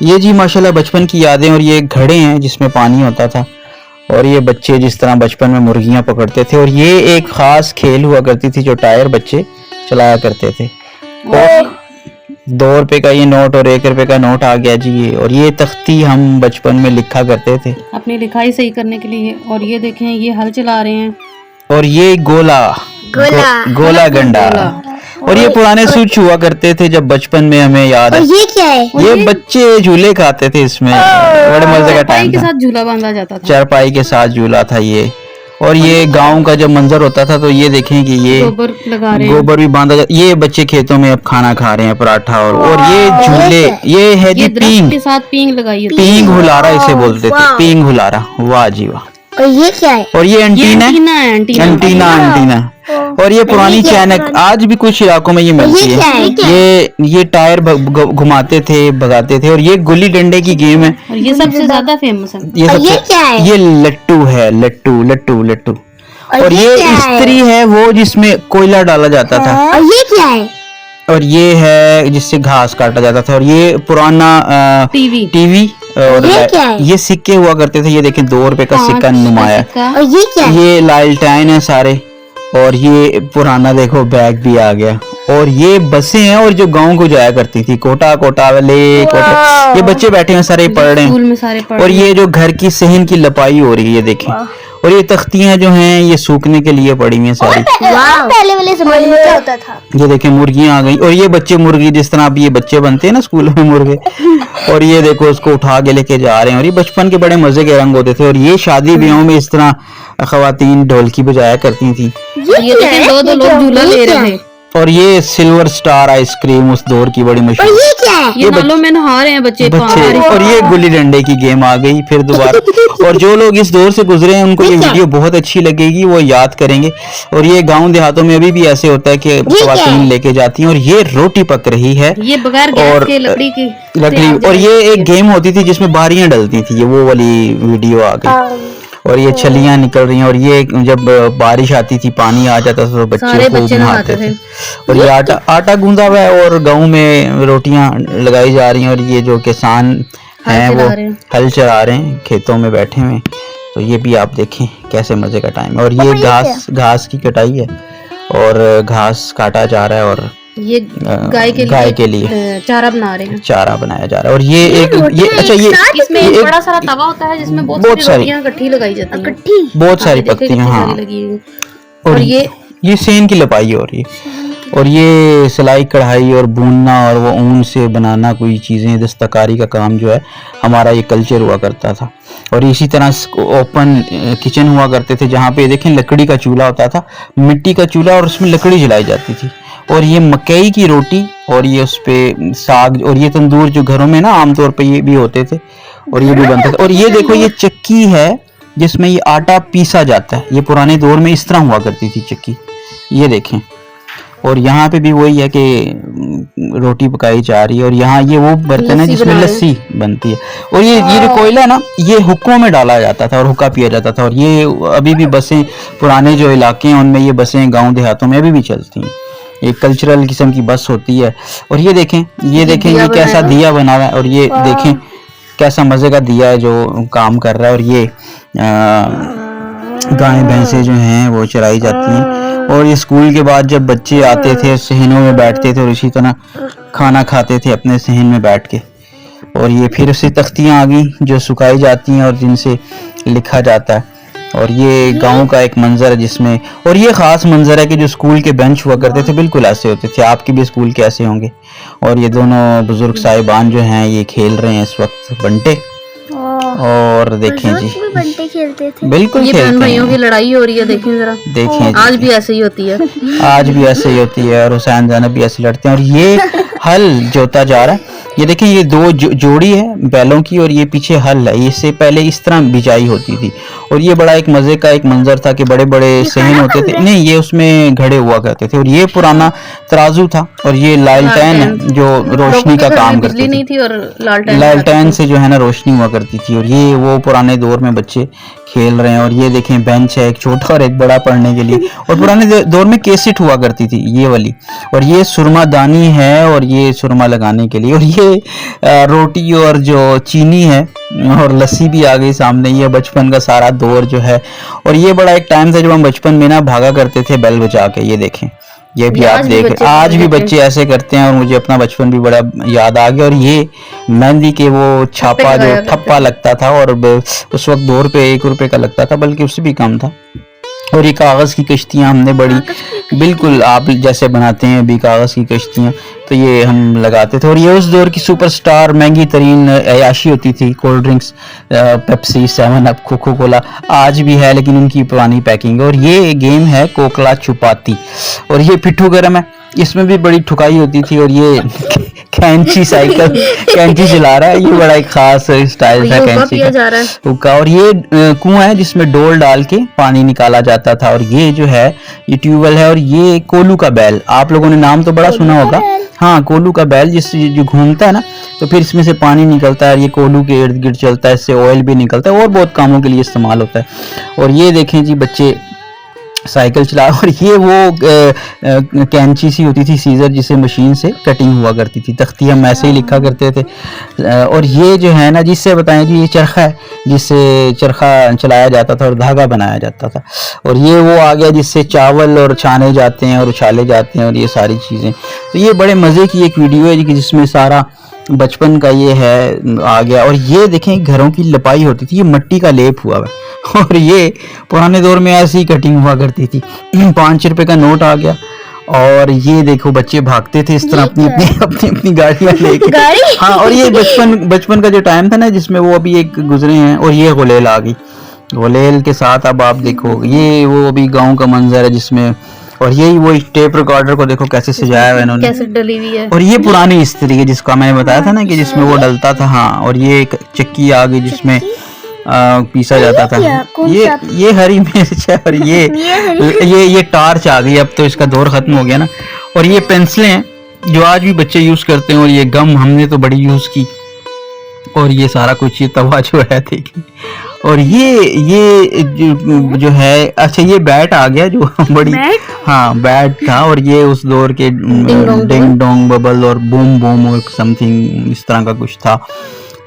ये जी माशाल्लाह बचपन की यादें, और ये घड़े हैं जिसमें पानी होता था, और ये बच्चे जिस तरह बचपन में मुर्गियां पकड़ते थे, और ये एक खास खेल हुआ करती थी जो टायर बच्चे चलाया करते थे। और 2 रुपए का ये नोट और 1 रुपए का नोट आ गया जी ये, और ये तख्ती हम बचपन में लिखा करते थे अपनी लिखाई सही करने के लिए। और ये देखें ये हल चला रहे हैं, और ये गोला गंडा, और ये पुराने स्विच हुआ करते थे जब बचपन में, हमें याद है। ये क्या है? ये बच्चे झूले खाते थे इसमें, बड़े मजे का चारपाई टाइम के था। साथ झूला बांधा जाता था, चारपाई के साथ झूला था ये। और ये गांव का जब मंजर होता था तो ये देखें कि ये गोबर लगा रहे हैं। गोबर भी बांधा जाता। ये बच्चे खेतों में अब खाना खा रहे हैं, पराठा, और ये झूले, ये है जी ये दरख्त पींग। के साथ पींग लगाई होती है। पींग हुलारा इसे बोलते थे, वाह। पींग हुलारा। वाह जी वाह। और ये क्या है? और ये ये एंटीना, एंटीना है, एंटीना। और ये पुरानी चैनक आज भी कुछ इलाकों में ये मिलती क्या है? है। ये टायर घुमाते थे, भगाते थे। और ये गुल्ली डंडे की गेम है। और ये सबसे ज्यादा फेमस है। ये और ये सबसे, क्या है? ये लट्टू है, लट्टू। और और ये क्या है? इस्त्री है वो जिसमें कोयला डाला जाता था। और ये क्या है? और ये है जिससे घास काटा जाता था। और ये पुराना टीवी। और ये क्या है? ये सिक्के हुआ करते थे। ये देखें 2 रुपए का सिक्का नुमाया। और ये क्या है? ये लालटेन है सारे। और ये पुराना देखो बैग भी आ गया। और ये बसें हैं, और जो गांव को जाया करती थी, कोटा वाले कोटा। ये बच्चे बैठे हैं सारे पढ़ रहे स्कूल हैं। में सारे पढ़ और रहे ये जो घर की सहन की लपाई हो रही है, ये देखें। और ये तख्तियां जो हैं ये सूखने के लिए पड़ी हुई हैं सारी। पहले वाले जमाने में क्या होता था? ये देखें मुर्गियां आ गई। और ये बच्चे मुर्गी, जिस तरह अब ये बच्चे बनते हैं ना स्कूल में मुर्गे। और ये देखो उसको उठा के लेके जा रहे हैं। और ये बचपन के बड़े मजे के रंग होते थे। और ये शादी ब्याहों में इस तरह खवातीन ढोलकी बजाया करती थी। ये देखें दो लोग झूला ले रहे थे। और ये सिल्वर स्टार आइसक्रीम उस दौर की बड़ी और मशहूर। ये क्या है? ये नालों में नहा रहे हैं बच्चे। और ये गुल्ली डंडे की गेम आ गई फिर दोबारा। और जो लोग इस दौर से गुजरे हैं उनको ये वीडियो बहुत अच्छी लगेगी, वो याद करेंगे। और ये गांव देहातों में अभी भी ऐसे होता है कि खवातीन लेके जाती हैं। और ये रोटी पक रही है, ये बगैर गैस के लकड़ी। और ये एक गेम होती थी जिसमें बारियां डलती थी। ये वो वाली वीडियो आ गई। और ये छलियां निकल रही हैं। और ये जब बारिश आती थी, पानी आ जाता था तो सारे बच्चे बच्चे खूब नहाते नहाते थे। और ये आटा गूंदा हुआ है, और गांव में रोटियां लगाई जा रही हैं। और ये जो किसान हैं वो हल चला रहे हैं, खेतों में बैठे हुए। तो ये भी आप देखें कैसे मजे का टाइम है। और ये घास की कटाई है, और घास काटा जा रहा है। और ये गाय के लिए चारा बना रहे हैं, चारा बनाया जा रहा है। और ये एक ये अच्छा ये इसमें एक बड़ा सारा तवा होता है जिसमें बहुत सारी रोटियां इकट्ठी लगाई जाती हैं। बहुत सारी पकतियां। हाँ। और ये सेन की लपाई हो रही है। और ये सिलाई कढ़ाई और बुनना और वो ऊन से बनाना कोई चीज़ें, दस्तकारी का काम जो है हमारा ये कल्चर हुआ करता था। और इसी तरह ओपन किचन हुआ करते थे जहाँ पे देखें लकड़ी का चूल्हा होता था, मिट्टी का चूल्हा, और उसमें लकड़ी जलाई जाती थी। और ये मकई की रोटी, और ये उस पे साग, और ये तंदूर जो घरों में ना आमतौर पे ये भी होते थे, और ये भी बनते थे। और ये देखो ये चक्की है जिसमें ये आटा पीसा जाता है। ये पुराने दौर में इस तरह हुआ करती थी चक्की, ये देखें। और यहाँ पे भी वही है कि रोटी पकाई जा रही है। और यहाँ ये वो बर्तन है जिसमें लस्सी बनती है। और ये जो कोयला ना, ये हुक्कों में डाला जाता था और हुक्का पिया जाता था। और ये अभी भी बसें, पुराने जो इलाके हैं उनमें ये बसें गाँव देहातों में अभी भी चलती हैं। एक कल्चरल किस्म की बस होती है। और ये देखें ये कैसा दिया बना हुआ है। और ये देखें कैसा मजे का दिया है जो काम कर रहा है। और ये गाय भैंसे जो हैं वो चराई जाती हैं। और ये स्कूल के बाद जब बच्चे आते थे सहनों में बैठते थे और इसी तरह खाना खाते थे अपने सहन में बैठ के। और ये फिर से तख्तियां आ गई जो सुखाई जाती हैं और जिनसे लिखा जाता है। और ये गांव का एक मंजर है जिसमें, और ये खास मंजर है कि जो स्कूल के बेंच हुआ करते थे बिल्कुल ऐसे होते थे। आपके भी स्कूल के ऐसे होंगे। और ये दोनों बुजुर्ग साहिबान जो हैं ये खेल रहे हैं इस वक्त बंटे। और देखें जी बंटे खेलते थे, बिल्कुल ये खेलते बहन भाइयों हैं। की लड़ाई हो रही है, देखें जरा। देखें आज भी ऐसे ही होती है। आज भी ऐसे ही होती है। और हुसैन ज़ैनब भी ऐसे लड़ते हैं। और ये हल जोता जा रहा है। ये देखें ये दो जोड़ी है बैलों की, और ये पीछे हल है। इससे पहले इस तरह बिजाई होती थी। और ये बड़ा एक मजे का एक मंजर था कि बड़े बड़े सहन होते थे, नहीं ये उसमें घड़े हुआ करते थे। और ये पुराना तराजू था। और ये लालटेन जो रोशनी का काम करती नहीं थी, और लालटेन से जो है ना रोशनी हुआ करती थी। और ये वो पुराने दौर में बच्चे खेल रहे हैं। और ये देखें बेंच है, एक छोटा और एक बड़ा पढ़ने के लिए। और पुराने दौर में केसेट हुआ करती थी ये वाली। और ये सुरमा दानी है, और ये सुरमा लगाने के लिए। और ये रोटी और जो चीनी है और लस्सी भी आ गई सामने। ये बचपन का सारा दौर जो है, और ये बड़ा एक टाइम था जब हम बचपन में ना भागा करते थे बेल बजा के। ये देखें, ये भी आप देखें, आज भी बच्चे ऐसे करते हैं, और मुझे अपना बचपन भी बड़ा याद आ गया। और ये मेहंदी के वो छापा जो ठप्पा लगता था, और उस वक्त 2 रुपए 1 रुपए का लगता था, बल्कि उससे भी कम था। और ये कागज़ की कश्तियाँ हमने बड़ी, बिल्कुल आप जैसे बनाते हैं अभी कागज़ की कश्तियाँ, तो ये हम लगाते थे। और ये उस दौर की सुपरस्टार महंगी तरीन अयाशी होती थी। Cold drinks, Pepsi, 7 up, Coca Cola आज भी है, लेकिन उनकी पुरानी पैकिंग। और ये गेम है कोकला छुपाती। और ये पिट्ठू गरम है, इसमें भी बड़ी ठुकाई होती थी। और ये कैंची साइकिल, कैंची चला रहा है, ये बड़ा एक खास स्टाइल था कैंची का। और ये कुआं है जिसमें डोल डाल के पानी निकाला जाता था। और ये जो है ये ट्यूबवेल है। और ये कोलू का बैल, आप लोगों ने नाम तो बड़ा सुना होगा। हाँ, कोलू का बैल जो घूमता है ना, तो फिर इसमें से पानी निकलता है, ये कोलू के इर्द गिर्द चलता है, इससे ऑयल भी निकलता है, और बहुत कामों के लिए इस्तेमाल होता है। और ये देखें जी बच्चे साइकिल चला। और ये वो कैंची सी होती थी, सीजर, जिसे मशीन से कटिंग हुआ करती थी। तख्ती हम ऐसे ही लिखा करते थे। और ये जो है ना, जिससे बताएं जी, ये चरखा है जिससे चरखा चलाया जाता था और धागा बनाया जाता था। और ये वो आ गया जिससे चावल और छाने जाते हैं और उछाले जाते हैं, और ये सारी चीज़ें। तो ये बड़े मज़े की एक वीडियो है जिसमें सारा बचपन का ये है आ गया। और ये देखें, घरों की लिपाई होती थी, ये मिट्टी का लेप हुआ है। और ये पुराने दौर में ऐसी कटिंग हुआ करती थी। 5 रुपए का नोट आ गया। और ये देखो बच्चे भागते थे इस तरह अपनी गाड़ियां लेके। हाँ, और ये बचपन का जो टाइम था ना, जिसमें वो अभी एक गुजरे हैं। और ये गुलेल आ गई, गुलेल के साथ अब आप देखो, ये वो अभी गाँव का मंजर है जिसमें। और यही वो टेप रिकॉर्डर को देखो कैसे सजाया हुआ इन्होंने, कैसे डली हुई है। और ये पुरानी इस्त्री है जिसका मैंने बताया था ना कि जिसमें वो डलता था। हाँ, और ये एक चक्की आ गई जिसमें पीसा जाता था। ये हरी मिर्च है। और ये टार्च आ गई, अब तो इसका दौर खत्म हो गया ना। और ये पेंसिलें हैं जो आज भी बच्चे यूज करते हैं। और ये गम हमने तो बड़ी यूज की। और ये सारा कुछ, ये तवा जो है देखिए। और ये जो है, अच्छा ये बैट आ गया जो बड़ी, हाँ बैट था। और ये उस दौर के डिंग डोंग बबल और बूम बूम और समथिंग इस तरह का कुछ था।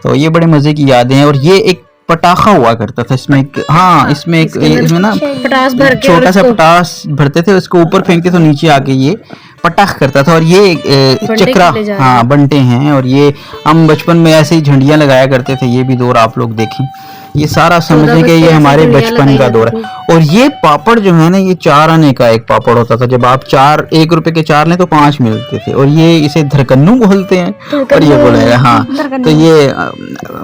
तो ये बड़े मजे की यादें हैं। और ये एक पटाखा हुआ करता था, इसमें इसमें ना पटास भर के, छोटा सा पटास भरते थे, उसको ऊपर फेंकते तो नीचे आके ये पटाख करता था। और ये चक्रा, हाँ बंटे हैं। और ये हम बचपन में ऐसे ही झंडियां लगाया करते थे। ये भी दौर आप लोग देखें, ये सारा समझे कि ये हमारे बचपन का दौर है। और ये पापड़ जो है ना, ये 4 आने का एक पापड़ होता था। जब आप 1 रुपए के 4 लें तो 5 मिलते थे। और ये इसे धरकन्नू बोलते हैं। और ये बोले हाँ, तो ये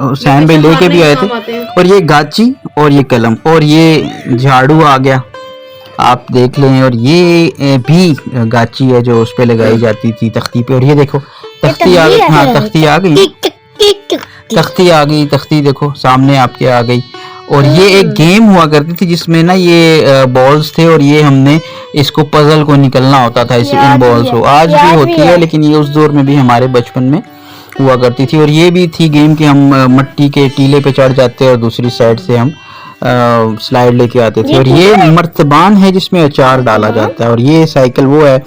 हुसैन भाई लेके भी आए थे। और ये गाची, और ये कलम, और ये झाड़ू आ गया, आप देख लें। और ये भी गाची है जो उस पे लगाई जाती थी तख्ती पे। और ये देखो तख्ती आ गई, हाँ तख्ती आ गई, तख्ती आ गई, तख्ती देखो सामने आपके आ गई। और ये एक गेम हुआ करती थी जिसमें ना ये बॉल्स थे, और ये हमने इसको पजल को निकलना होता था इन बॉल्स को। आज भी होती है, लेकिन ये उस दौर में भी हमारे बचपन में हुआ करती थी। और ये भी थी गेम कि हम मिट्टी के टीले पे चढ़ जाते और दूसरी साइड से हम स्लाइड लेके आते थे। और ये मर्तबान है जिसमें अचार डाला जाता है। और ये साइकिल वो है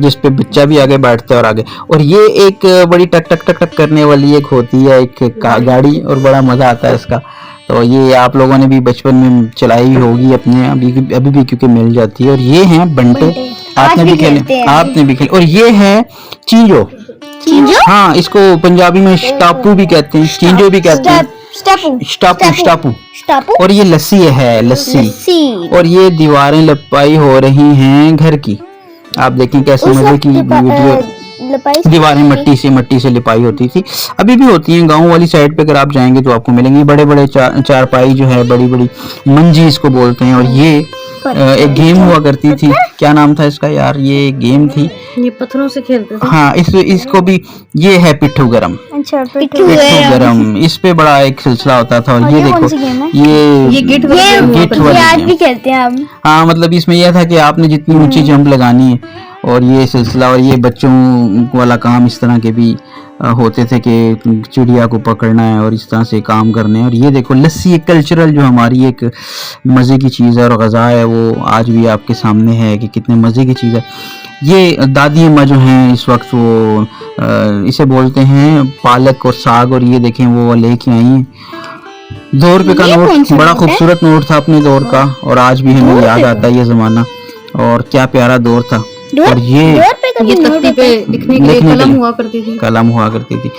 जिस पे बच्चा भी आगे बैठता है और आगे। और ये एक बड़ी टक टक टक टक करने वाली एक होती है एक गाड़ी, और बड़ा मजा आता है इसका। तो ये आप लोगों ने भी बचपन में चलाई होगी अपने, अभी भी क्योंकि मिल जाती है। और ये हैं बंटे, आपने भी खेले, आपने भी खेले। और ये है चींजो, हाँ इसको पंजाबी में स्टापू भी कहते हैं, चींजो भी कहते हैं, स्टापू। और ये लस्सी है, लस्सी। और ये दीवारें लपाई हो रही हैं घर की, आप देखें कैसे मजे की वीडियो। दीवारें मट्टी से लिपाई होती थी, अभी भी होती हैं। गांव वाली साइड पे अगर आप जाएंगे तो आपको मिलेंगी बड़े बड़े चारपाई जो है, बड़ी बड़ी मंजी इसको बोलते हैं। और ये एक गेम हुआ करती थी, क्या नाम था इसका यार, ये गेम थी, ये पत्थरों से खेलते थे। हाँ इसको भी, ये है पिट्ठू गरम। अच्छा, पिट्ठू गरम, इस पे बड़ा एक सिलसिला होता था। और ये देखो ये गिट वाली आज भी खेलते हैं हम। हाँ मतलब इसमें यह था कि आपने जितनी ऊंची जंप लगानी है, और ये सिलसिला। और ये बच्चों वाला काम इस तरह के भी होते थे कि चिड़िया को पकड़ना है और इस तरह से काम करने हैं। और ये देखो लस्सी एक कल्चरल जो हमारी एक मज़े की चीज़ है और ग़ज़ा है, वो आज भी आपके सामने है कि कितने मज़े की चीज़ है। ये दादी अम्मा जो हैं इस वक्त वो इसे बोलते हैं पालक और साग, और ये देखें वो लेके आई हैं 2 रुपए का नोट। बड़ा खूबसूरत नोट था अपने दौर का, और आज भी हमें याद आता है ये ज़माना, और क्या प्यारा दौर था। और ये ये तख्ती पे लिखने के लिए कलम हुआ करती थी।